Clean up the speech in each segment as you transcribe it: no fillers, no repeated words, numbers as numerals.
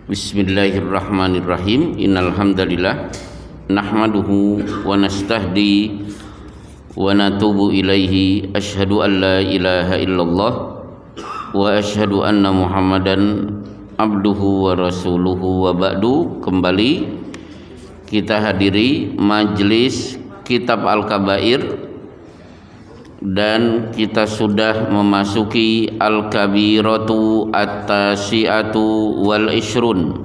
Bismillahirrahmanirrahim. Innal hamdalillah nahmaduhu wa nastahdi wa natubu ilaihi. Asyhadu an la ilaha illallah wa asyhadu anna Muhammadan abduhu wa rasuluhu wa ba'du. Kembali kita hadiri majelis Kitab Al-Kabair dan kita sudah memasuki Al-Kabiratu At-Tasi'atu wal Ishrun,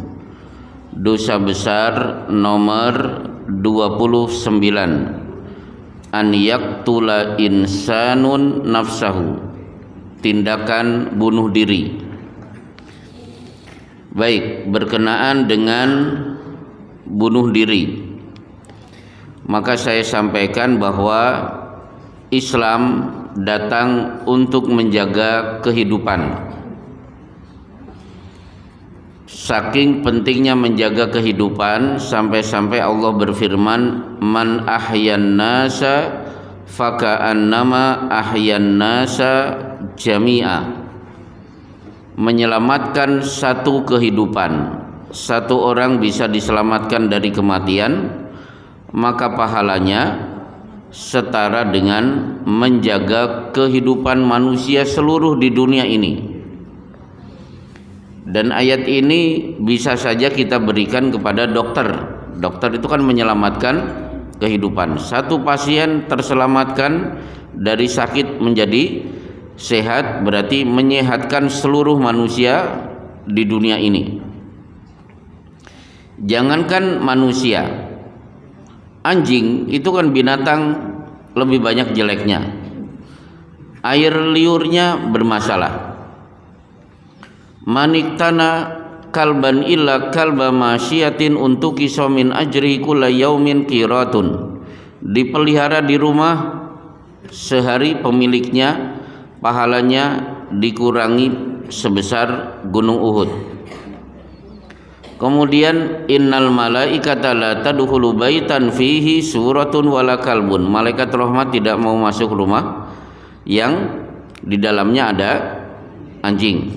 dosa besar nomor 29, an yaktula insanun nafsahu, tindakan bunuh diri. Baik, berkenaan dengan bunuh diri, maka saya sampaikan bahwa Islam datang untuk menjaga kehidupan. Saking pentingnya menjaga kehidupan, sampai-sampai Allah berfirman, man ahyan nasa faka'annama ahyan nasa jami'a. Menyelamatkan satu kehidupan, satu orang bisa diselamatkan dari kematian, maka pahalanya setara dengan menjaga kehidupan manusia seluruh di dunia ini. Dan ayat ini bisa saja kita berikan kepada dokter. Dokter itu kan menyelamatkan kehidupan. Satu pasien terselamatkan dari sakit menjadi sehat, berarti menyehatkan seluruh manusia di dunia ini. Jangankan manusia, anjing itu kan binatang lebih banyak jeleknya. Air liurnya bermasalah. Maniktana kalban illa kalba masyiatin untuk kisomin ajri kulla yaumin qiratun. Dipelihara di rumah sehari pemiliknya pahalanya dikurangi sebesar gunung Uhud. Kemudian innal malaikata la tadkhulu baitan fihi suratun wala kalbun. Malaikat rahmat tidak mau masuk rumah yang di dalamnya ada anjing.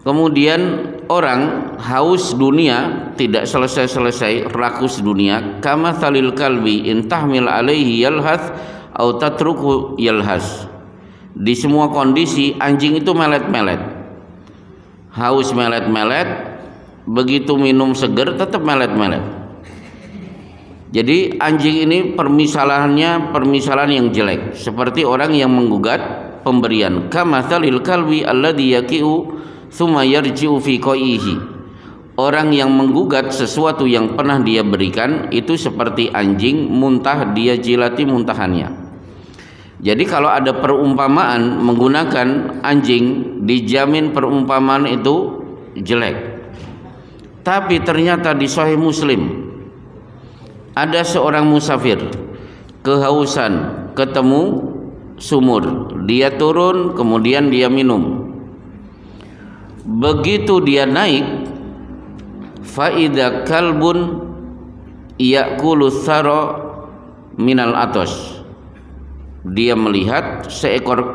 Kemudian orang haus dunia tidak selesai-selesai, rakus dunia, kama thalil kalbi in tahmil alaihi yalhath au tatruku yalhas. Di semua kondisi anjing itu melet-melet. Haus melet-melet, begitu minum seger tetap melet-melet. Jadi anjing ini permisalan yang jelek, seperti orang yang menggugat pemberian. Kamatsalil kalbi alladhi yaqi'u tsumma yarji'u fi qaihi. Orang yang menggugat sesuatu yang pernah dia berikan itu seperti anjing muntah, dia jilati muntahannya. Jadi kalau ada perumpamaan menggunakan anjing, dijamin perumpamaan itu jelek. Tapi ternyata di Sahih Muslim ada seorang musafir kehausan, ketemu sumur, dia turun kemudian dia minum. Begitu dia naik, faida kalbun ya'kulu tsara minal atos. Dia melihat seekor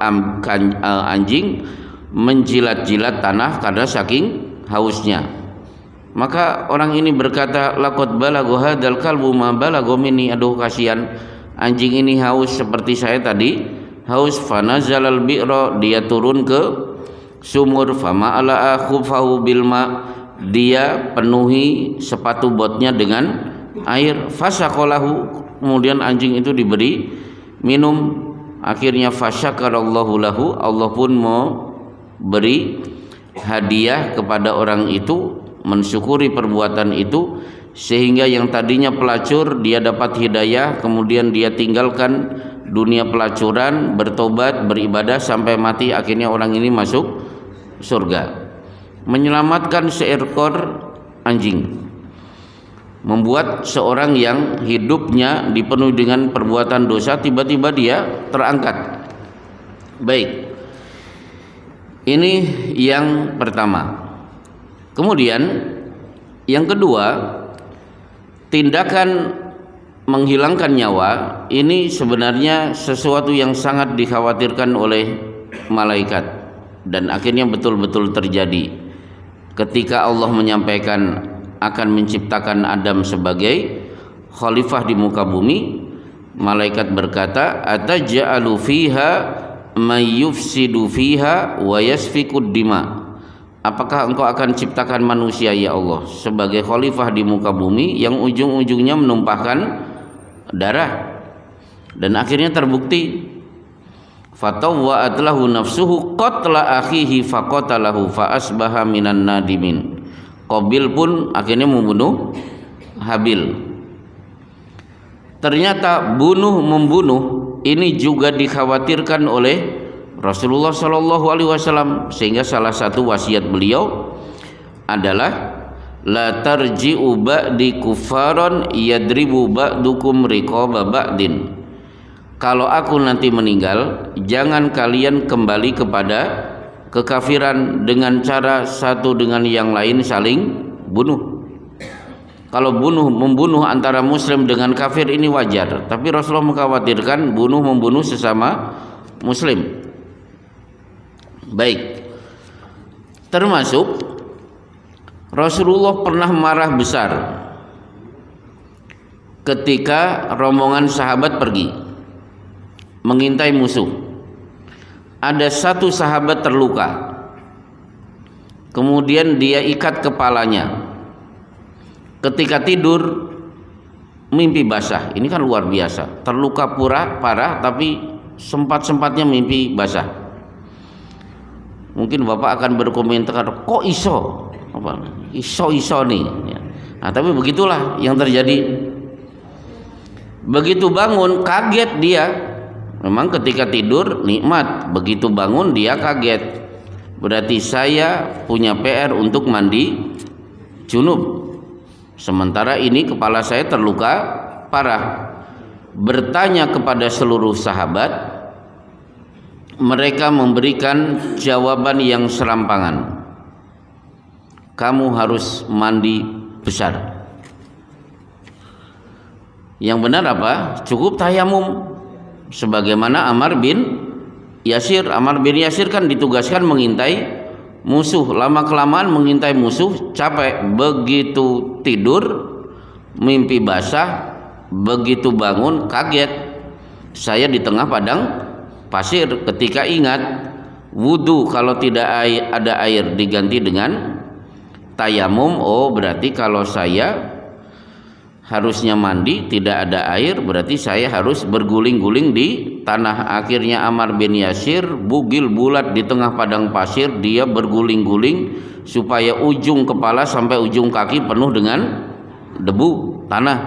anjing menjilat-jilat tanah karena saking hausnya. Maka orang ini berkata, laqad balagha hadzal kalbu ma balagha minni. Aduh, kasihan anjing ini haus seperti saya tadi haus. Fanazalal bi'ra, dia turun ke sumur. Fama'ala khufahu bilma, dia penuhi sepatu botnya dengan air. Fasaqalahu, kemudian anjing itu diberi minum. Akhirnya fasyakarallahu lahu, Allah pun mau beri hadiah kepada orang itu, mensyukuri perbuatan itu, sehingga yang tadinya pelacur dia dapat hidayah, kemudian dia tinggalkan dunia pelacuran, bertobat, beribadah sampai mati, akhirnya orang ini masuk surga. Menyelamatkan seekor anjing membuat seorang yang hidupnya dipenuhi dengan perbuatan dosa tiba-tiba dia terangkat. Baik, ini yang pertama. Kemudian yang kedua, tindakan menghilangkan nyawa ini sebenarnya sesuatu yang sangat dikhawatirkan oleh malaikat, dan akhirnya betul-betul terjadi. ketika Allah menyampaikan akan menciptakan Adam sebagai khalifah di muka bumi, malaikat berkata, ataj'alu fiha may yufsidu fiha wa yasfikud dima. Apakah engkau akan ciptakan manusia ya Allah sebagai khalifah di muka bumi yang ujung-ujungnya menumpahkan darah? Dan akhirnya terbukti, fatawwa'at lahu nafsuhu qatla akhihi faqatalahu fa asbaha minan nadimin. Qabil pun akhirnya membunuh Habil. Ternyata bunuh-membunuh ini juga dikhawatirkan oleh Rasulullah Shallallahu Alaihi Wasallam, sehingga salah satu wasiat beliau adalah la tarji'u ba'di kufaron yadribu ba'dukum riqaba ba'din. Kalau aku nanti meninggal, jangan kalian kembali kepada kekafiran dengan cara satu dengan yang lain saling bunuh. Kalau membunuh antara muslim dengan kafir ini wajar, tapi Rasulullah mengkhawatirkan bunuh-membunuh sesama muslim. Baik, termasuk Rasulullah pernah marah besar ketika rombongan sahabat pergi mengintai musuh. Ada satu sahabat terluka, kemudian dia ikat kepalanya. Ketika tidur mimpi basah. Ini kan luar biasa, terluka parah tapi sempat-sempatnya mimpi basah. Mungkin Bapak akan berkomentar, kok iso nih ya. Nah, tapi begitulah yang terjadi. Begitu bangun kaget dia. Memang ketika tidur nikmat, begitu bangun dia kaget. Berarti saya punya PR untuk mandi junub. Sementara ini kepala saya terluka parah. Bertanya kepada seluruh sahabat, mereka memberikan jawaban yang serampangan. Kamu harus mandi besar. Yang benar apa? Cukup tayamum. Sebagaimana Ammar bin Yasir. Ammar bin Yasir kan ditugaskan mengintai musuh, lama-kelamaan mengintai musuh, capek. Begitu tidur mimpi basah, begitu bangun kaget, saya di tengah padang pasir. Ketika ingat wudu, kalau tidak ada air diganti dengan tayamum. Oh, berarti kalau saya harusnya mandi tidak ada air, berarti saya harus berguling-guling di tanah. Akhirnya Ammar bin Yasir bugil bulat di tengah padang pasir, dia berguling-guling supaya ujung kepala sampai ujung kaki penuh dengan debu tanah.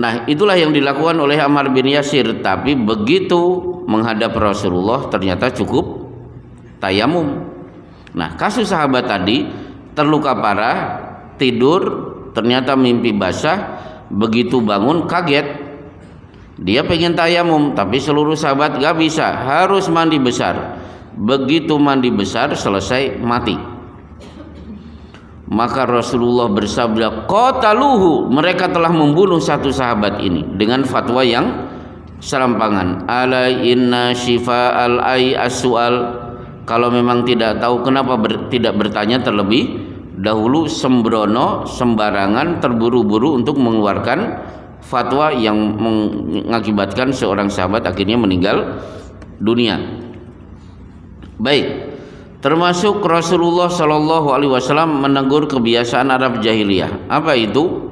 Nah, itulah yang dilakukan oleh Ammar bin Yasir. Tapi begitu menghadap Rasulullah ternyata cukup tayamum. Nah, kasus sahabat tadi terluka parah, tidur ternyata mimpi basah, begitu bangun kaget, dia pengen tayamum, tapi seluruh sahabat gak bisa, harus mandi besar. Begitu mandi besar selesai mati. Maka Rasulullah bersabda, qataluhu, mereka telah membunuh satu sahabat ini, dengan fatwa yang serampangan. Ala inna shifa'al ay as-su'al. Kalau memang tidak tahu, kenapa tidak bertanya terlebih dahulu? Sembrono, sembarangan, terburu-buru untuk mengeluarkan fatwa yang mengakibatkan seorang sahabat akhirnya meninggal dunia. Baik, termasuk Rasulullah Shallallahu Alaihi Wasallam menegur kebiasaan Arab jahiliyah. Apa itu?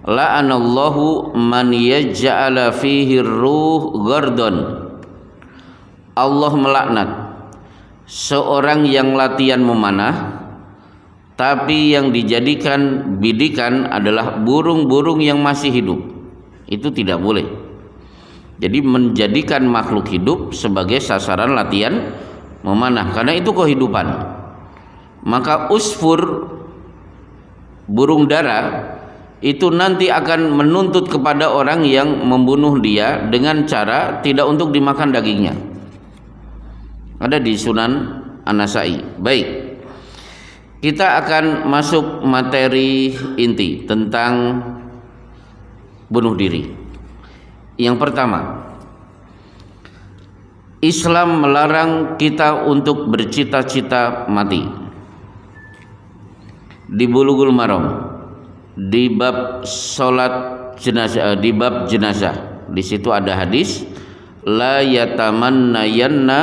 La'anallahu man yaj'ala fihi ruh gardon. Allah melaknat seorang yang latihan memanah tapi yang dijadikan bidikan adalah burung-burung yang masih hidup. Itu tidak boleh. Jadi menjadikan makhluk hidup sebagai sasaran latihan memanah, karena itu kehidupan. Maka usfur, burung dara, itu nanti akan menuntut kepada orang yang membunuh dia dengan cara tidak untuk dimakan dagingnya. Ada di Sunan An-Nasai. Baik, kita akan masuk materi inti tentang bunuh diri. Yang pertama, Islam melarang kita untuk bercita-cita mati. di Bulughul Maram di bab salat jenazah, di bab jenazah. Di situ ada hadis, la yatamannayanna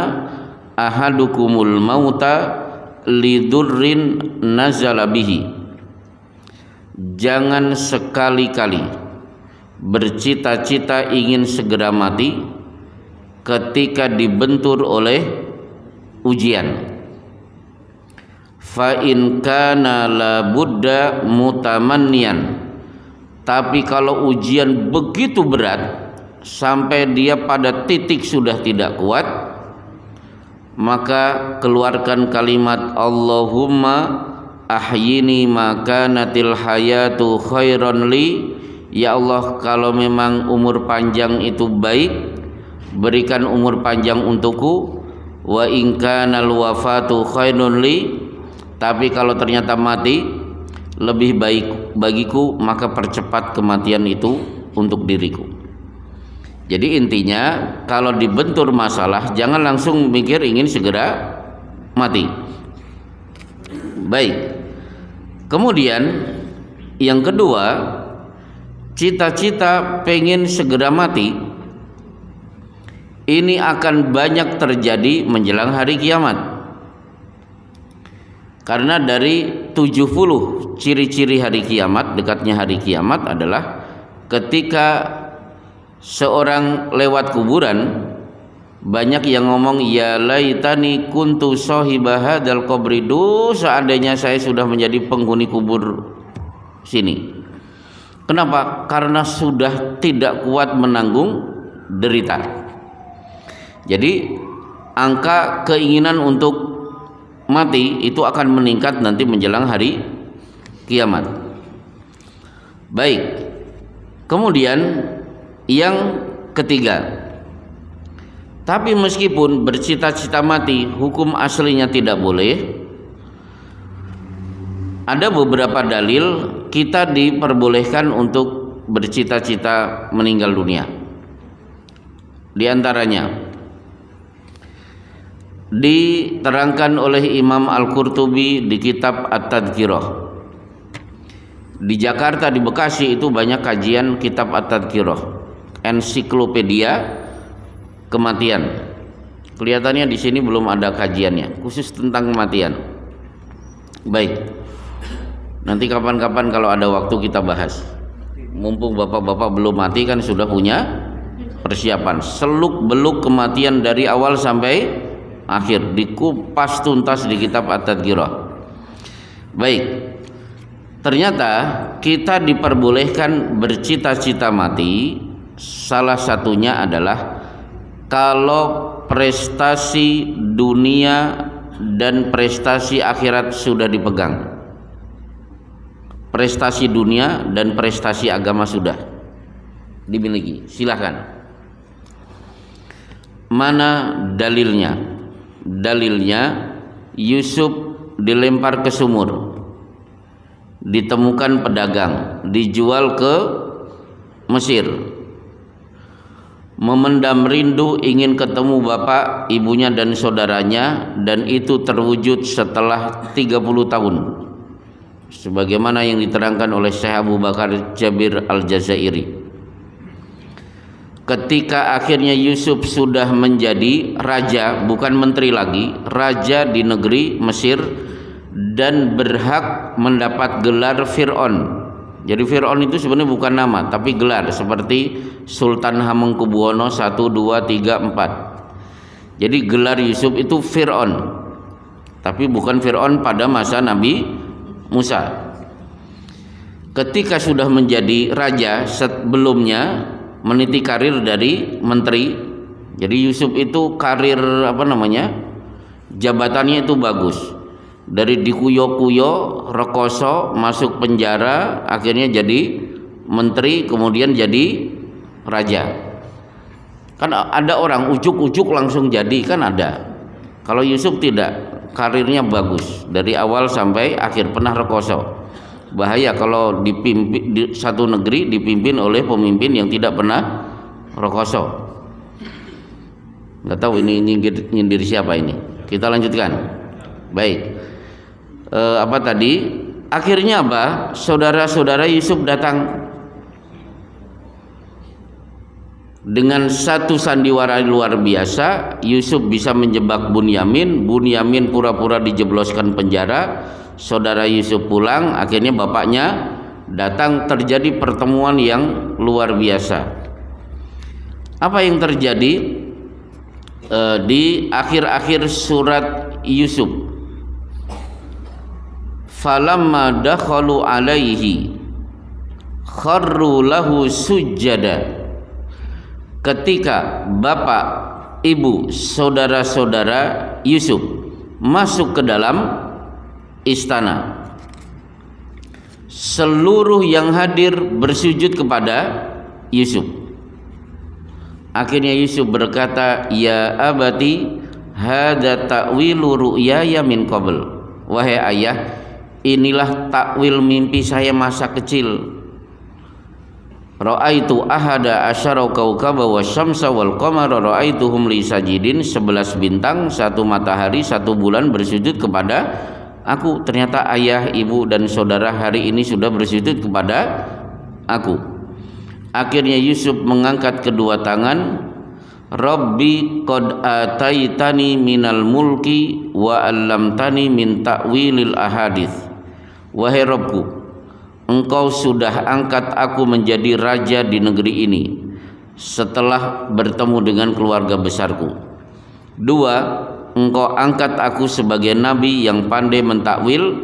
ahadukumul mauta lidurrin nazala bihi. Jangan sekali-kali bercita-cita ingin segera mati ketika dibentur oleh ujian. Fa in kana la budda mutamannian. Tapi kalau ujian begitu berat sampai dia pada titik sudah tidak kuat, maka keluarkan kalimat Allahumma ahyini ma kanatil hayatu khairan li. Ya Allah, kalau memang umur panjang itu baik, berikan umur panjang untukku. Wa in kanal wafatu khairun li. Tapi kalau ternyata mati lebih baik bagiku, maka percepat kematian itu untuk diriku. Jadi intinya, kalau dibentur masalah jangan langsung mikir ingin segera mati. Baik. Kemudian yang kedua, cita-cita pengen segera mati ini akan banyak terjadi menjelang hari kiamat. Karena dari 70 ciri-ciri hari kiamat, dekatnya hari kiamat adalah ketika seorang lewat kuburan, banyak yang ngomong ya laitani kuntu sahiba hadzal qabri, seandainya saya sudah menjadi penghuni kubur sini. Kenapa? Karena sudah tidak kuat menanggung derita. Jadi angka keinginan untuk mati itu akan meningkat nanti menjelang hari kiamat. Baik. Kemudian yang ketiga, tapi meskipun bercita-cita mati hukum aslinya tidak boleh, ada beberapa dalil kita diperbolehkan untuk bercita-cita meninggal dunia. Di antaranya diterangkan oleh Imam Al-Qurtubi di kitab At-Tadhkirah. Di Jakarta, di Bekasi itu banyak kajian kitab At-Tadhkirah, ensiklopedia kematian. Kelihatannya di sini belum ada kajiannya khusus tentang kematian. Baik. Nanti kapan-kapan kalau ada waktu kita bahas. Mumpung bapak-bapak belum mati kan sudah punya persiapan. Seluk-beluk kematian dari awal sampai akhir dikupas tuntas di kitab At-Tadhkirah. Baik. Ternyata kita diperbolehkan bercita-cita mati, salah satunya adalah kalau prestasi dunia dan prestasi akhirat sudah dipegang. Prestasi dunia dan prestasi agama sudah dimiliki. Silahkan. Mana dalilnya? Dalilnya Yusuf dilempar ke sumur, ditemukan pedagang, dijual ke Mesir, memendam rindu ingin ketemu bapak, ibunya dan saudaranya, dan itu terwujud setelah 30 tahun sebagaimana yang diterangkan oleh Syekh Abu Bakar Jabir Al-Jazairi. Ketika akhirnya Yusuf sudah menjadi raja, bukan menteri lagi, raja di negeri Mesir, dan berhak mendapat gelar Fir'aun. Jadi Fir'aun itu sebenarnya bukan nama tapi gelar, seperti Sultan Hamengkubuwono 1, 2, 3, 4. Jadi gelar Yusuf itu Fir'aun, tapi bukan Fir'aun pada masa Nabi Musa. Ketika sudah menjadi raja, sebelumnya meniti karir dari menteri. Jadi Yusuf itu karir jabatannya itu bagus. Dari dikuyo-kuyo, rekoso, masuk penjara, akhirnya jadi menteri, kemudian jadi raja. Kan ada orang ujuk-ujuk langsung jadi, kan ada. Kalau Yusuf tidak, karirnya bagus dari awal sampai akhir, pernah rekoso. Bahaya kalau dipimpin di satu negeri dipimpin oleh pemimpin yang tidak pernah rekoso. Nggak tahu ini nyindir siapa ini. Kita lanjutkan. Baik. Apa tadi? Akhirnya apa? Saudara-saudara Yusuf datang dengan satu sandiwara luar biasa. Yusuf bisa menjebak Bunyamin, Bunyamin pura-pura dijebloskan penjara, saudara Yusuf pulang, akhirnya bapaknya datang, terjadi pertemuan yang luar biasa. Apa yang terjadi di akhir-akhir surat Yusuf? Falamma dakhalu alaihi kharru lahu sujada. Ketika bapak, ibu, saudara-saudara Yusuf masuk ke dalam istana, seluruh yang hadir bersujud kepada Yusuf. Akhirnya Yusuf berkata, "Ya abati, hadza ta'wilu ru'yaya min qabl." Wahai ayah, inilah takwil mimpi saya masa kecil. Ra'aitu ahada asyara kaukaba wasyamsa wal qamara ra'aituhum li sajidin. 11 bintang, 1 matahari, 1 bulan bersujud kepada aku. Ternyata ayah, ibu dan saudara hari ini sudah bersujud kepada aku. Akhirnya Yusuf mengangkat kedua tangan, Rabbi qad ataitani minal mulki wa 'allamtani min ta'wilil ahadits. Wahai Rabbku, Engkau sudah angkat aku menjadi raja di negeri ini setelah bertemu dengan keluarga besarku. 2, Engkau angkat aku sebagai nabi yang pandai mentakwil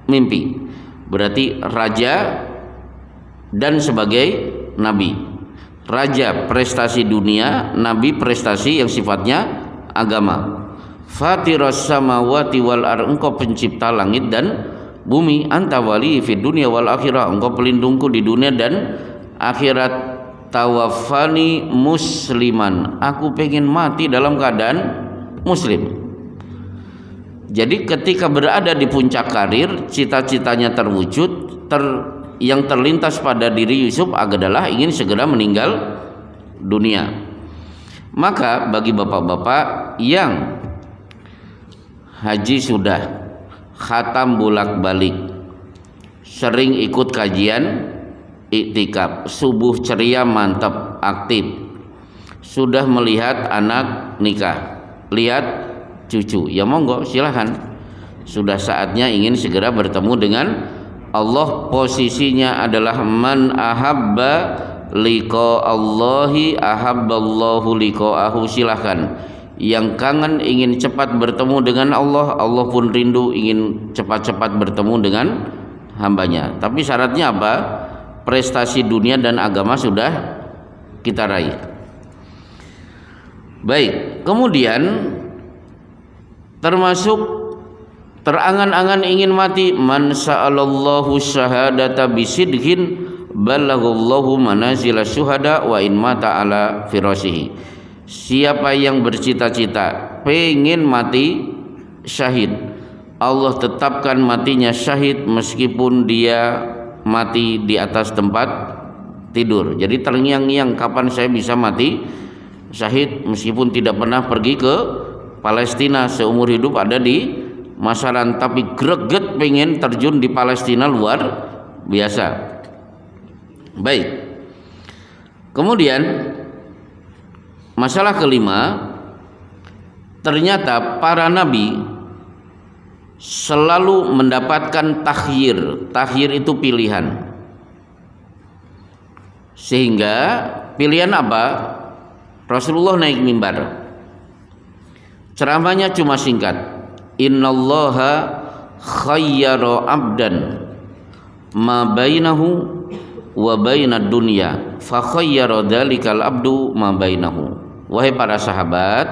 mimpi. Berarti raja dan sebagai nabi. Raja prestasi dunia, nabi prestasi yang sifatnya agama. Fatiras samawati wal ardh, Engkau pencipta langit dan bumi. Anta wali fid dunya wal akhirah, Engkau pelindungku di dunia dan akhirat. Tawaffani musliman, aku pengen mati dalam keadaan muslim. Jadi ketika berada di puncak karir, cita-citanya terwujud, yang terlintas pada diri Yusuf adalah ingin segera meninggal dunia. Maka bagi bapak-bapak yang haji sudah, khatam bolak-balik, sering ikut kajian iktikaf, subuh ceria mantap aktif, sudah melihat anak nikah, lihat cucu, ya monggo silahkan. Sudah saatnya ingin segera bertemu dengan Allah. Posisinya adalah man ahabba liqa Allahi ahabballahu liqa'ahu. Silahkan. Yang kangen ingin cepat bertemu dengan Allah, Allah pun rindu ingin cepat-cepat bertemu dengan hambanya. Tapi syaratnya apa? Prestasi dunia dan agama sudah kita raih. Baik, kemudian termasuk terangan-angan ingin mati, man sa'alallahu syahadata bisidqin balaghallahu manazila syuhada wa in mata ala firashihi. Siapa yang bercita-cita pengen mati syahid, Allah tetapkan matinya syahid meskipun dia mati di atas tempat tidur. Jadi terngiang-ngiang kapan saya bisa mati syahid meskipun tidak pernah pergi ke Palestina, seumur hidup ada di masaran, tapi greget pengen terjun di Palestina luar biasa. Baik. Kemudian masalah kelima, ternyata para nabi selalu mendapatkan takhyir. Takhyir itu pilihan. Sehingga pilihan apa? Rasulullah naik mimbar, ceramahnya cuma singkat. Innallaha khayyara abdan ma bainahu wa bainad dunya fa khayyara dzalikal abdu ma bainahu. Wahai para sahabat,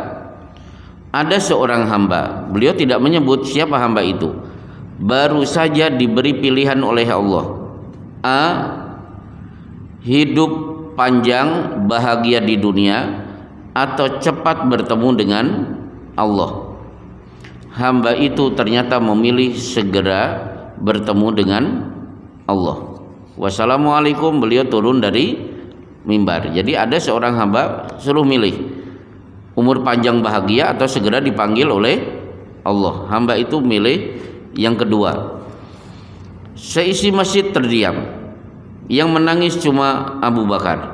ada seorang hamba, beliau tidak menyebut siapa hamba itu, baru saja diberi pilihan oleh Allah. A, hidup panjang bahagia di dunia, atau cepat bertemu dengan Allah. Hamba itu ternyata memilih segera bertemu dengan Allah. Wassalamualaikum, beliau turun dari mimbar. Jadi ada seorang hamba suruh milih umur panjang bahagia atau segera dipanggil oleh Allah. Hamba itu milih yang kedua. Seisi masjid terdiam. Yang menangis cuma Abu Bakar.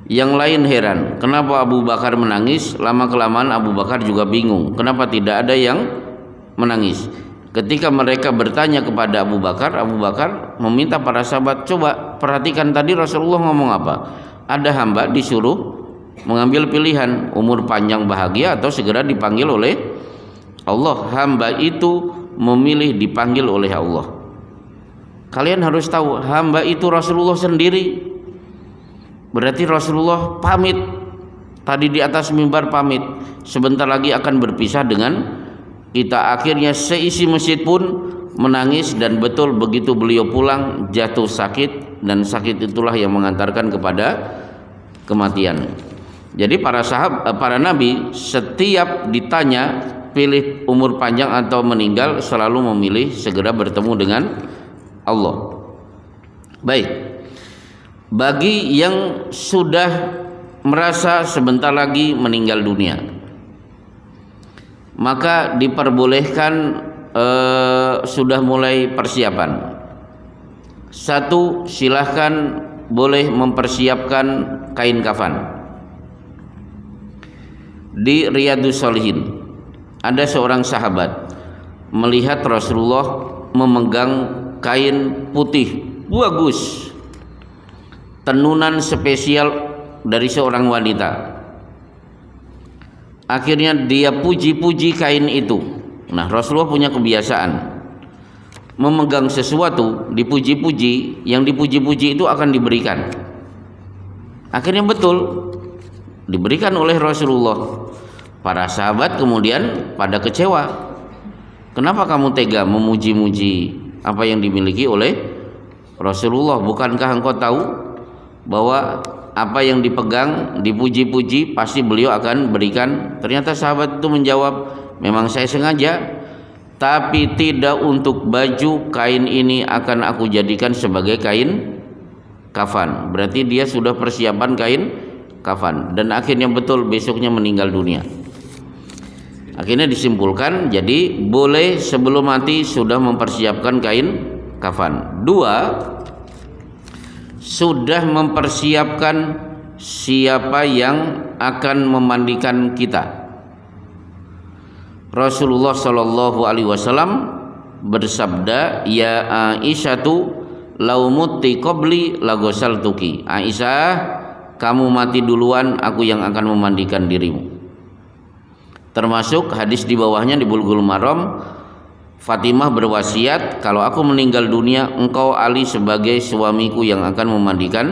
Yang lain heran, kenapa Abu Bakar menangis? Lama-kelamaan Abu Bakar juga bingung, kenapa tidak ada yang menangis. Ketika mereka bertanya kepada Abu Bakar meminta para sahabat, coba perhatikan tadi Rasulullah ngomong apa. Ada hamba disuruh mengambil pilihan, umur panjang bahagia atau segera dipanggil oleh Allah. Hamba itu memilih dipanggil oleh Allah. Kalian harus tahu, hamba itu Rasulullah sendiri. Berarti Rasulullah pamit tadi di atas mimbar, pamit sebentar lagi akan berpisah dengan kita. Akhirnya seisi masjid pun menangis, dan betul begitu beliau pulang jatuh sakit, dan sakit itulah yang mengantarkan kepada kematian. Jadi para nabi setiap ditanya pilih umur panjang atau meninggal selalu memilih segera bertemu dengan Allah. Baik. Bagi yang sudah merasa sebentar lagi meninggal dunia, maka diperbolehkan sudah mulai persiapan. Satu, silahkan boleh mempersiapkan kain kafan. Di Riyadhus Shalihin ada seorang sahabat melihat Rasulullah memegang kain putih bagus, tenunan spesial dari seorang wanita. Akhirnya dia puji-puji kain itu. Nah, Rasulullah punya kebiasaan memegang sesuatu, dipuji-puji, yang dipuji-puji itu akan diberikan. Akhirnya betul diberikan oleh Rasulullah. Para sahabat kemudian pada kecewa. Kenapa kamu tega memuji-muji apa yang dimiliki oleh Rasulullah? Bukankah engkau tahu bahwa apa yang dipegang, dipuji-puji, pasti beliau akan berikan? Ternyata sahabat itu menjawab, memang saya sengaja, tapi tidak untuk baju. Kain ini akan aku jadikan sebagai kain kafan. Berarti dia sudah persiapan kain kafan, dan akhirnya betul besoknya meninggal dunia. Akhirnya disimpulkan, jadi boleh sebelum mati sudah mempersiapkan kain kafan. Dua, sudah mempersiapkan siapa yang akan memandikan kita. Rasulullah Shallallahu Alaihi Wasallam bersabda, ya Aisyatu lau mutti qabli lagosaltuki. Aisyah, kamu mati duluan, aku yang akan memandikan dirimu. Termasuk hadis di bawahnya di Bulughul Maram, Fatimah berwasiat, kalau aku meninggal dunia, engkau Ali sebagai suamiku yang akan memandikan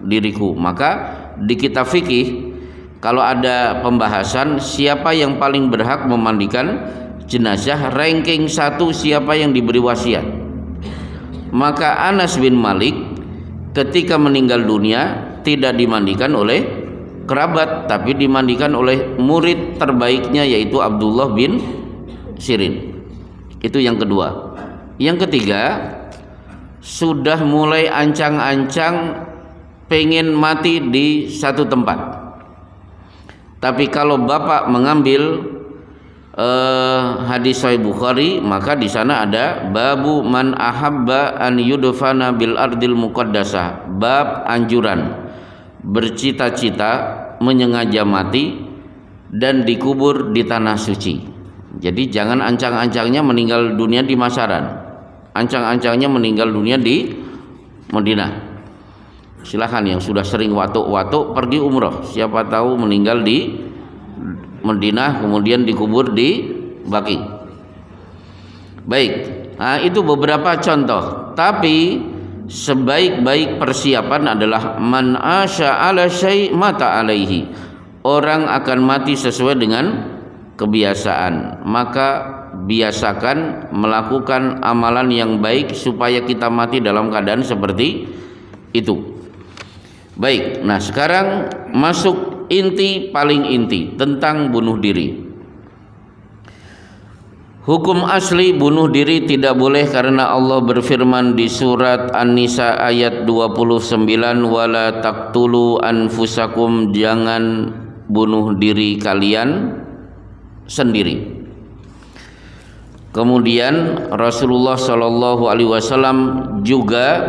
diriku. Maka di kitab fikih kalau ada pembahasan siapa yang paling berhak memandikan jenazah, ranking 1 siapa yang diberi wasiat. Maka Anas bin Malik ketika meninggal dunia tidak dimandikan oleh kerabat, tapi dimandikan oleh murid terbaiknya, yaitu Abdullah bin Sirin. Itu yang kedua. Yang ketiga, sudah mulai ancang-ancang pengen mati di satu tempat. Tapi kalau bapak mengambil hadis Sahih Bukhari, maka di sana ada babu man ahabba an yudfana bil ardil muqaddasah, bab anjuran bercita-cita menyengaja mati dan dikubur di tanah suci. Jadi jangan ancang-ancangnya meninggal dunia di Masaran, ancang-ancangnya meninggal dunia di Madinah. Silakan yang sudah sering watuk-watuk pergi umroh, siapa tahu meninggal di Madinah kemudian dikubur di Baqi. Baik, nah, itu beberapa contoh. Tapi sebaik-baik persiapan adalah man asya ala syai' mata alaihi. Orang akan mati sesuai dengan kebiasaan, maka biasakan melakukan amalan yang baik supaya kita mati dalam keadaan seperti itu. Baik, nah sekarang masuk inti paling inti tentang bunuh diri. Hukum asli bunuh diri tidak boleh karena Allah berfirman di surat An-Nisa ayat 29, wala taqtulu anfusakum, jangan bunuh diri kalian sendiri. Kemudian Rasulullah Shallallahu Alaihi Wasallam juga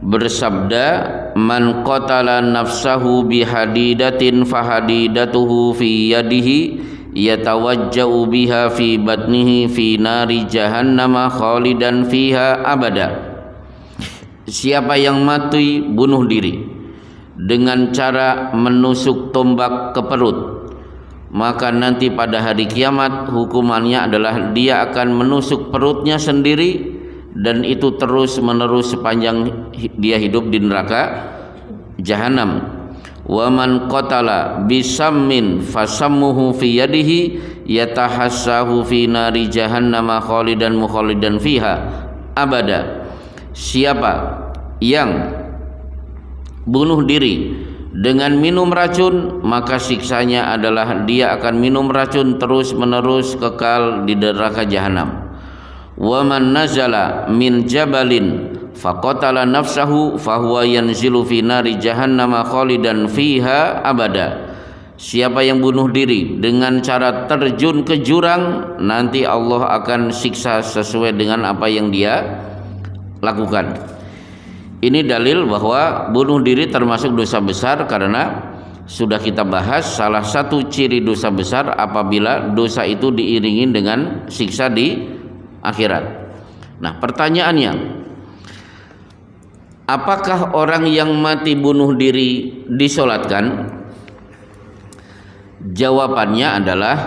bersabda, man qatala nafsahu bihadidatin fahadidatuhu fi yadihi yatawajja'u biha fi batnihi fi nari jahannama khalidan fiha abada. Siapa yang mati bunuh diri dengan cara menusuk tombak ke perut, maka nanti pada hari kiamat hukumannya adalah dia akan menusuk perutnya sendiri, dan itu terus menerus sepanjang dia hidup di neraka jahanam. Wa man qatala bisammin fasammuhu fi yadihi yatahassahu fi nari jahannama khalidan mukhalidan fiha abada. Siapa yang bunuh diri dengan minum racun, maka siksanya adalah dia akan minum racun terus menerus kekal di neraka jahanam. Wa man nazala min jabalin faqatala nafsahu fahuwa yanzilu fi nari jahannama khalidan fiha abada. Siapa yang bunuh diri dengan cara terjun ke jurang, nanti Allah akan siksa sesuai dengan apa yang dia lakukan. Ini dalil bahwa bunuh diri termasuk dosa besar, karena sudah kita bahas salah satu ciri dosa besar apabila dosa itu diiringi dengan siksa di akhirat. Nah, pertanyaannya, apakah orang yang mati bunuh diri disolatkan? Jawabannya adalah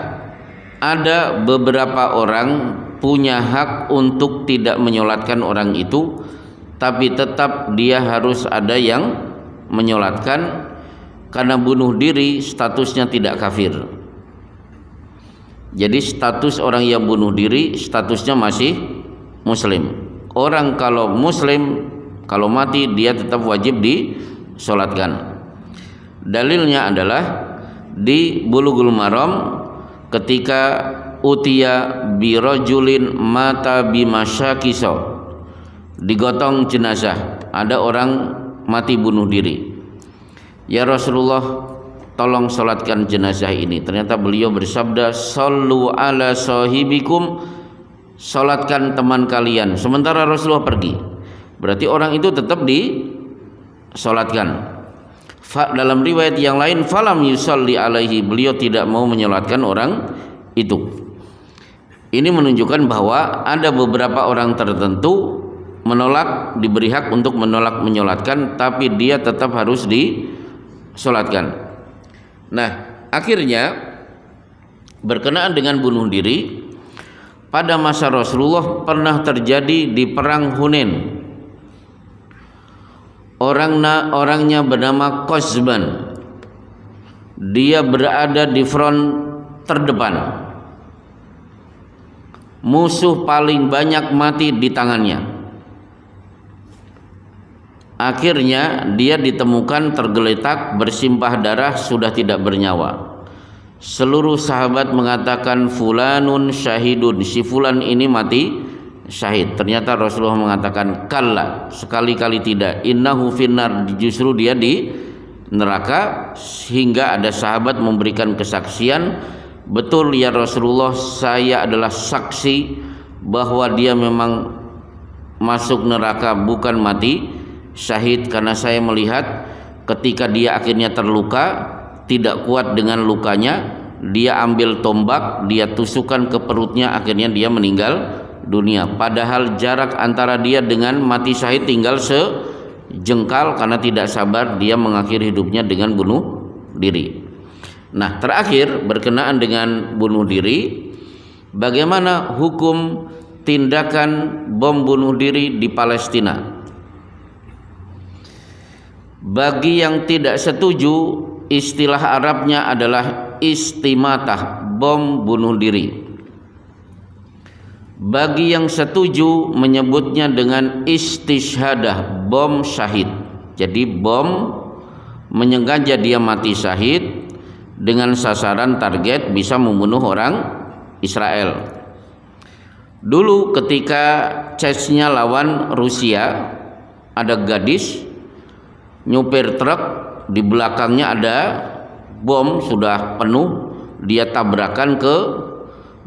ada beberapa orang punya hak untuk tidak menyolatkan orang itu, tapi tetap dia harus ada yang menyolatkan, karena bunuh diri statusnya tidak kafir. Jadi status orang yang bunuh diri statusnya masih muslim. Orang kalau muslim, kalau mati dia tetap wajib disolatkan. Dalilnya adalah di Bulughul Maram ketika utiya birajulin mata bimasyakiso, digotong jenazah, ada orang mati bunuh diri. Ya Rasulullah, tolong solatkan jenazah ini. Ternyata beliau bersabda, sallu ala sahibikum, solatkan teman kalian. Sementara Rasulullah pergi, berarti orang itu tetap disolatkan. Dalam riwayat yang lain, falam yusalli alaihi, beliau tidak mau menyolatkan orang itu. Ini menunjukkan bahwa ada beberapa orang tertentu menolak, diberi hak untuk menolak menyolatkan, tapi dia tetap harus disolatkan. Nah, akhirnya berkenaan dengan bunuh diri, pada masa Rasulullah pernah terjadi di perang Hunain. Orangnya bernama Qazban. Dia berada di front terdepan. Musuh paling banyak mati di tangannya. Akhirnya dia ditemukan tergeletak bersimpah darah, sudah tidak bernyawa. Seluruh sahabat mengatakan fulanun syahidun, si fulan ini mati syahid. Ternyata Rasulullah mengatakan kalla, sekali-kali tidak, innahu finnar, justru dia di neraka. Sehingga ada sahabat memberikan kesaksian, betul ya Rasulullah, saya adalah saksi bahwa dia memang masuk neraka, bukan mati syahid, karena saya melihat ketika dia akhirnya terluka, tidak kuat dengan lukanya, dia ambil tombak, dia tusukkan ke perutnya, akhirnya dia meninggal dunia. Padahal jarak antara dia dengan mati syahid tinggal sejengkal, karena tidak sabar dia mengakhiri hidupnya dengan bunuh diri. Nah, terakhir berkenaan dengan bunuh diri, bagaimana hukum tindakan bom bunuh diri di Palestina? Bagi yang tidak setuju, istilah Arabnya adalah istimatah, bom bunuh diri. Bagi yang setuju menyebutnya dengan istishhadah, bom syahid. Jadi bom menyengaja dia mati syahid dengan sasaran target bisa membunuh orang Israel. Dulu ketika Chechnya lawan Rusia, ada gadis nyupir truk, di belakangnya ada bom sudah penuh, dia tabrakan ke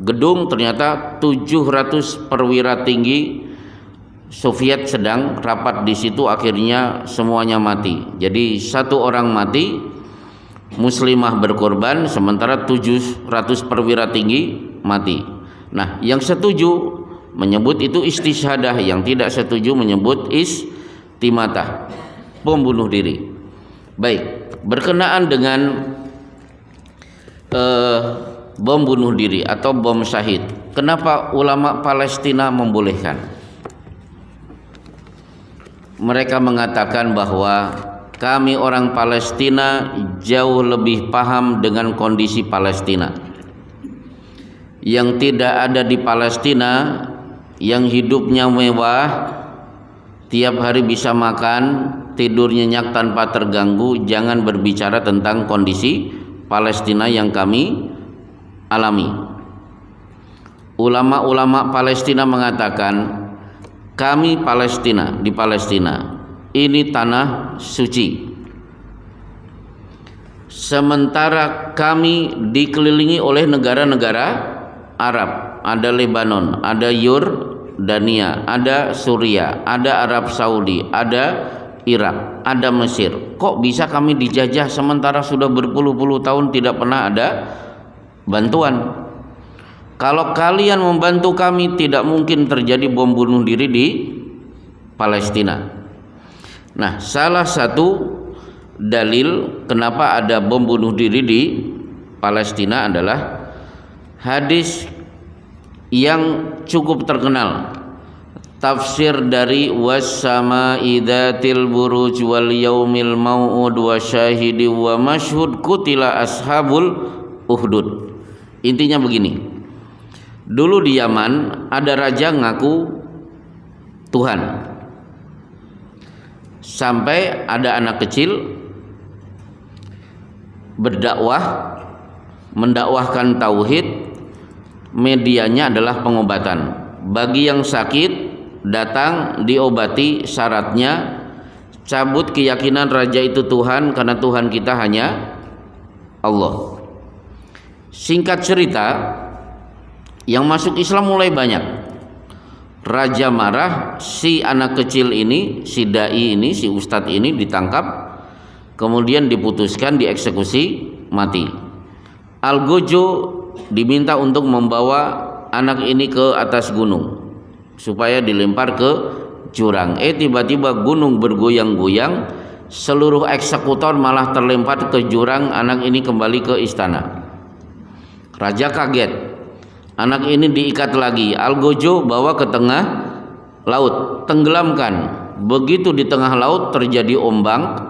gedung, ternyata 700 perwira tinggi Soviet sedang rapat di situ, akhirnya semuanya mati. Jadi satu orang mati, muslimah berkorban, sementara 700 perwira tinggi mati. Nah, yang setuju menyebut itu istishadah, yang tidak setuju menyebut istimatah, pembunuh diri. Baik, berkenaan dengan bom bunuh diri atau bom syahid, kenapa ulama Palestina membolehkan? Mereka mengatakan bahwa kami orang Palestina jauh lebih paham dengan kondisi Palestina. Yang tidak ada di Palestina, yang hidupnya mewah, tiap hari bisa makan, tidur nyenyak tanpa terganggu, jangan berbicara tentang kondisi Palestina yang kami alami. Ulama-ulama Palestina mengatakan, kami Palestina, di Palestina ini tanah suci, sementara kami dikelilingi oleh negara-negara Arab. Ada Lebanon, ada Yordania, ada Suriah, ada Arab Saudi, ada Irak, ada Mesir. Kok bisa kami dijajah sementara sudah berpuluh-puluh tahun tidak pernah ada bantuan? Kalau kalian membantu kami, tidak mungkin terjadi bom bunuh diri di Palestina. Nah, salah satu dalil kenapa ada bom bunuh diri di Palestina adalah hadis yang cukup terkenal, tafsir dari was-sama'i dzatil buruj wal yaumil mau'ud wa syahidi wa mashhud kutila ashabul uhdud. Intinya begini, dulu di Yaman ada raja ngaku Tuhan, sampai ada anak kecil berdakwah, mendakwahkan tauhid, medianya adalah pengobatan. Bagi yang sakit datang diobati, syaratnya cabut keyakinan raja itu Tuhan, karena Tuhan kita hanya Allah. Singkat cerita, yang masuk Islam mulai banyak. Raja marah, si anak kecil ini, si dai ini, si ustadz ini ditangkap, kemudian diputuskan dieksekusi mati. Algojo diminta untuk membawa anak ini ke atas gunung supaya dilempar ke jurang. Tiba-tiba gunung bergoyang-goyang, seluruh eksekutor malah terlempar ke jurang, anak ini kembali ke istana. Raja kaget, anak ini diikat lagi. Algojo bawa ke tengah laut, tenggelamkan. Begitu di tengah laut terjadi ombak,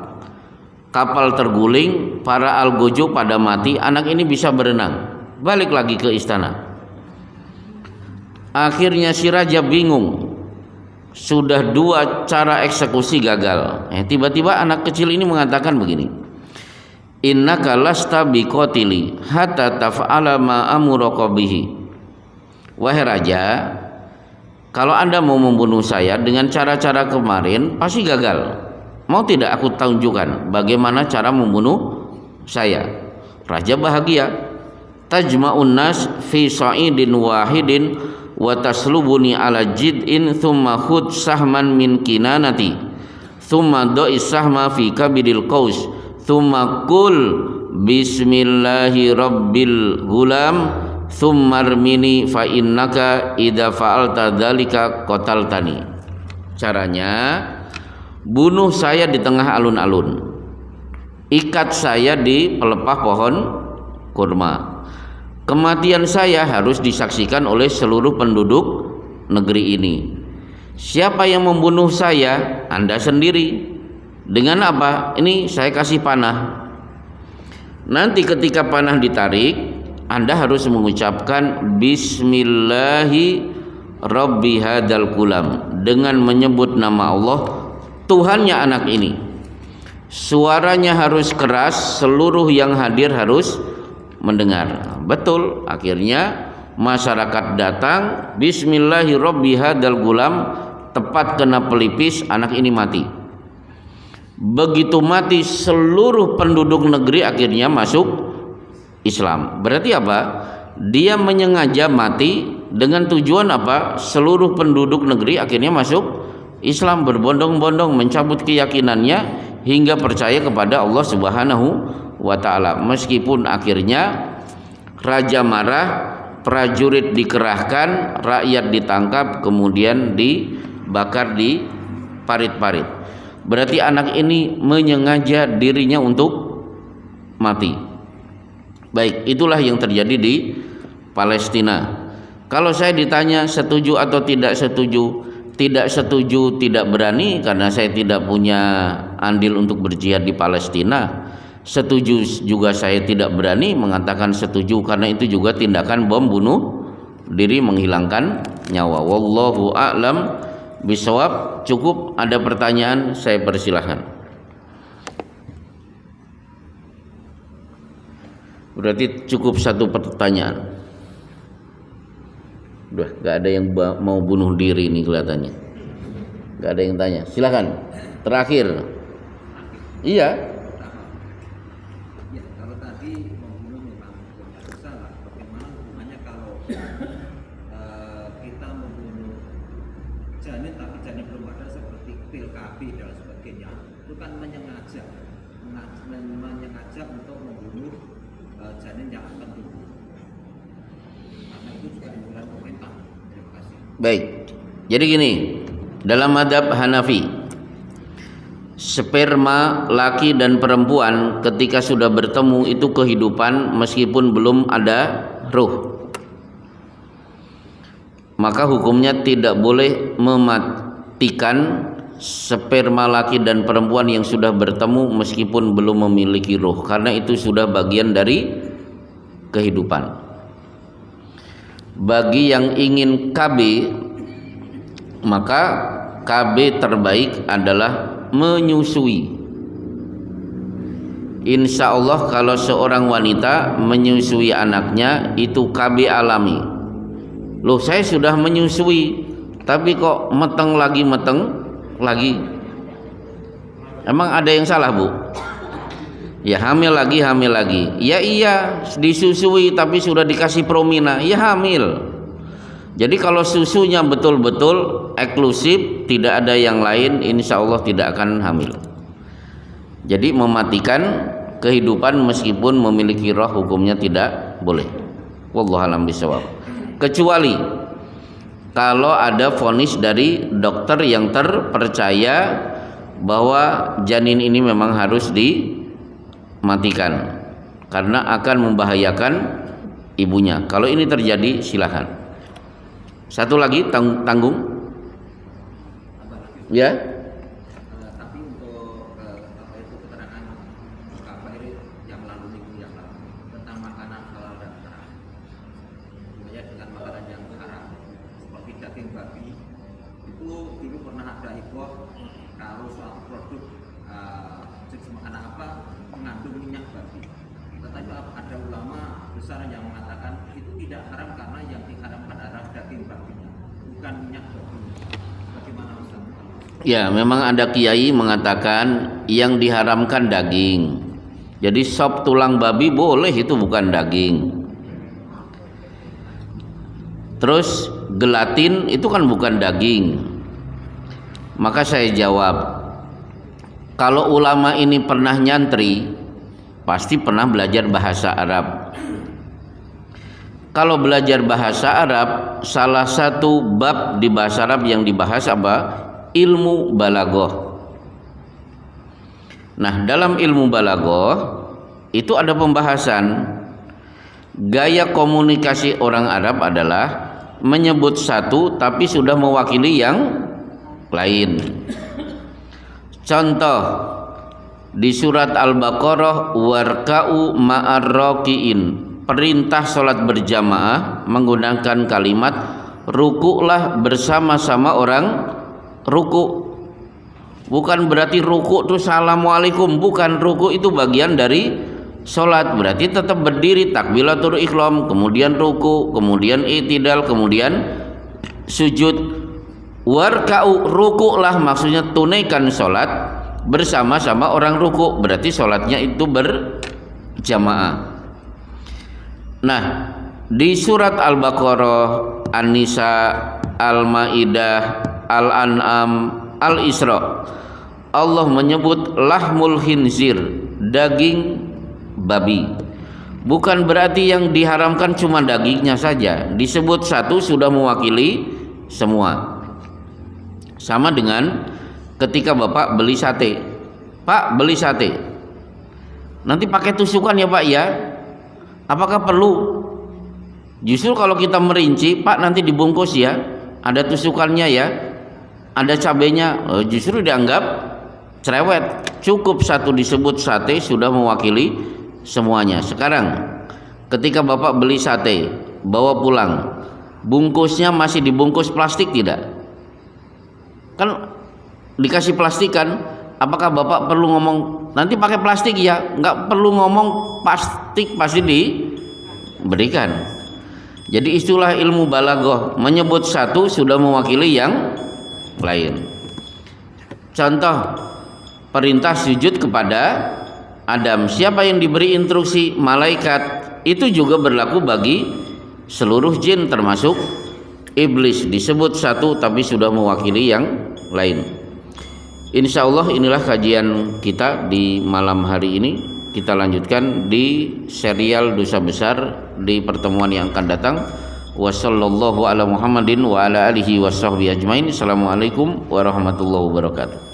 kapal terguling, para algojo pada mati. Anak ini bisa berenang, balik lagi ke istana. Akhirnya si raja bingung, sudah dua cara eksekusi gagal. Tiba-tiba anak kecil ini mengatakan begini, innaka lasta biqatili hatta taf'ala ma amuraka bihi. Wahai raja, kalau Anda mau membunuh saya dengan cara-cara kemarin pasti gagal. Mau tidak aku tunjukkan bagaimana cara membunuh saya? Raja bahagia. Tajma'un nas fi sa'idin wahidin wa taslubuni ala jid'in thumma khud sahman min kinanati thumma do'is sahma fi kabidil qaus thumma kul bismillahi rabbil gulam thumma armini fa innaka idza fa'alta dzalika qataltani. Caranya, bunuh saya di tengah alun-alun, ikat saya di pelepah pohon kurma. Kematian saya harus disaksikan oleh seluruh penduduk negeri ini. Siapa yang membunuh saya? Anda sendiri. Dengan apa? Ini saya kasih panah. Nanti ketika panah ditarik, Anda harus mengucapkan bismillahi rabbi hadzal gulam, dengan menyebut nama Allah, Tuhannya anak ini. Suaranya harus keras, seluruh yang hadir harus mendengar. Betul, akhirnya masyarakat datang, bismillahi rabbi hadzal gulam, tepat kena pelipis, anak ini mati. Begitu mati, seluruh penduduk negeri akhirnya masuk Islam. Berarti apa? dia menyengaja mati dengan tujuan apa? Seluruh penduduk negeri akhirnya masuk Islam, berbondong-bondong mencabut keyakinannya hingga percaya kepada Allah Subhanahu wa taala. Meskipun akhirnya raja marah, prajurit dikerahkan, rakyat ditangkap, kemudian dibakar di parit-parit. Berarti anak ini menyengaja dirinya untuk mati. Baik, itulah yang terjadi di Palestina. Kalau saya ditanya setuju atau tidak setuju, tidak berani karena saya tidak punya andil untuk berjihad di Palestina. Setuju juga saya tidak berani mengatakan setuju karena itu juga tindakan bom bunuh diri, menghilangkan nyawa. Wallahu a'lam bishawab. Cukup, ada pertanyaan saya persilahkan. Berarti cukup satu pertanyaan. Udah gak ada yang mau bunuh diri ini kelihatannya. Gak ada yang tanya. Silahkan. Terakhir. Iya. Ya, kalau tadi membunuh memang bersalah. Bagaimana hubungannya kalau kita membunuh janin tapi janin belum ada seperti pil KB dan sebagainya, itu kan menyengaja untuk membunuh janin yang akan tumbuh. Karena itu juga dibunuh pemerintah. Terima kasih. Baik. Jadi gini, dalam mazhab Hanafi, sperma laki dan perempuan ketika sudah bertemu itu kehidupan meskipun belum ada ruh. Maka hukumnya tidak boleh mematikan sperma laki dan perempuan yang sudah bertemu meskipun belum memiliki ruh, karena itu sudah bagian dari kehidupan. Bagi yang ingin KB, maka KB terbaik adalah menyusui. Insya Allah kalau seorang wanita menyusui anaknya itu KB alami. Loh, saya sudah menyusui tapi kok meteng lagi. Emang ada yang salah, Bu? Ya hamil lagi. Ya iya, disusui tapi sudah dikasih promina, ya hamil. Jadi kalau susunya betul-betul eksklusif, tidak ada yang lain, insya Allah tidak akan hamil. Jadi mematikan kehidupan meskipun memiliki roh hukumnya tidak boleh. Wallahu a'lam bishawab. Kecuali kalau ada vonis dari dokter yang terpercaya bahwa janin ini memang harus dimatikan karena akan membahayakan ibunya. Kalau ini terjadi silakan. Satu lagi tanggung. Ya. Tapi untuk keterangan kabar yang lalu minggu yang lalu tentang makanan halal dan haram, sebenarnya dengan makanan yang haram seperti daging babi itu dulu pernah ada heboh kalau suatu produk jenis makanan apa mengandung minyak babi. Tetapi ada ulama besar yang mengatakan itu tidak haram karena yang diharamkan adalah daging babinya, bukan minyak babi. Bagaimana Ustaz? Ya, memang ada kiai mengatakan yang diharamkan daging. Jadi sop tulang babi boleh, itu bukan daging. Terus gelatin itu kan bukan daging. Maka saya jawab, kalau ulama ini pernah nyantri, pasti pernah belajar bahasa Arab. Kalau belajar bahasa Arab, salah satu bab di bahasa Arab yang dibahas apa? Ilmu balaghah. Nah, dalam ilmu balaghah itu ada pembahasan gaya komunikasi orang Arab adalah menyebut satu tapi sudah mewakili yang lain. Contoh di surat Al-Baqarah, warka'u ma'ar raki'in, perintah salat berjamaah menggunakan kalimat rukuklah bersama-sama orang ruku. Bukan berarti ruku itu assalamualaikum, bukan. Ruku itu bagian dari salat, berarti tetap berdiri takbiratul ihram, kemudian ruku, kemudian i'tidal, kemudian sujud. Warka'u, rukuklah maksudnya tunaikan salat bersama-sama orang ruku, berarti salatnya itu berjamaah. Nah, Di surat Al-Baqarah, An-Nisa, Al-Maidah, Al-An'am, Al-Isra, Allah menyebut lahmul khinzir, daging babi. Bukan berarti yang diharamkan cuma dagingnya saja. Disebut satu sudah mewakili semua. Sama dengan ketika Bapak beli sate. Pak, beli sate. Nanti pakai tusukan ya Pak ya? Apakah perlu? Justru kalau kita merinci, Pak nanti dibungkus ya, ada tusukannya ya, ada cabenya, justru dianggap cerewet. Cukup satu disebut sate sudah mewakili semuanya. Sekarang ketika Bapak beli sate, bawa pulang, bungkusnya masih dibungkus plastik tidak? Kan dikasih plastik kan? Apakah Bapak perlu ngomong nanti pakai plastik ya? Nggak perlu ngomong plastik, pasti diberikan. Jadi istilah ilmu balaghah menyebut satu sudah mewakili yang lain. Contoh perintah sujud kepada Adam. Siapa yang diberi instruksi? Malaikat. Itu juga berlaku bagi seluruh jin termasuk iblis. Disebut satu tapi sudah mewakili yang lain. Insya Allah inilah kajian kita di malam hari ini. Kita lanjutkan di serial dosa besar di pertemuan yang akan datang. Wassallallahu ala Muhammadin wa ala alihi washabbihi ajmain. Assalamualaikum warahmatullahi wabarakatuh.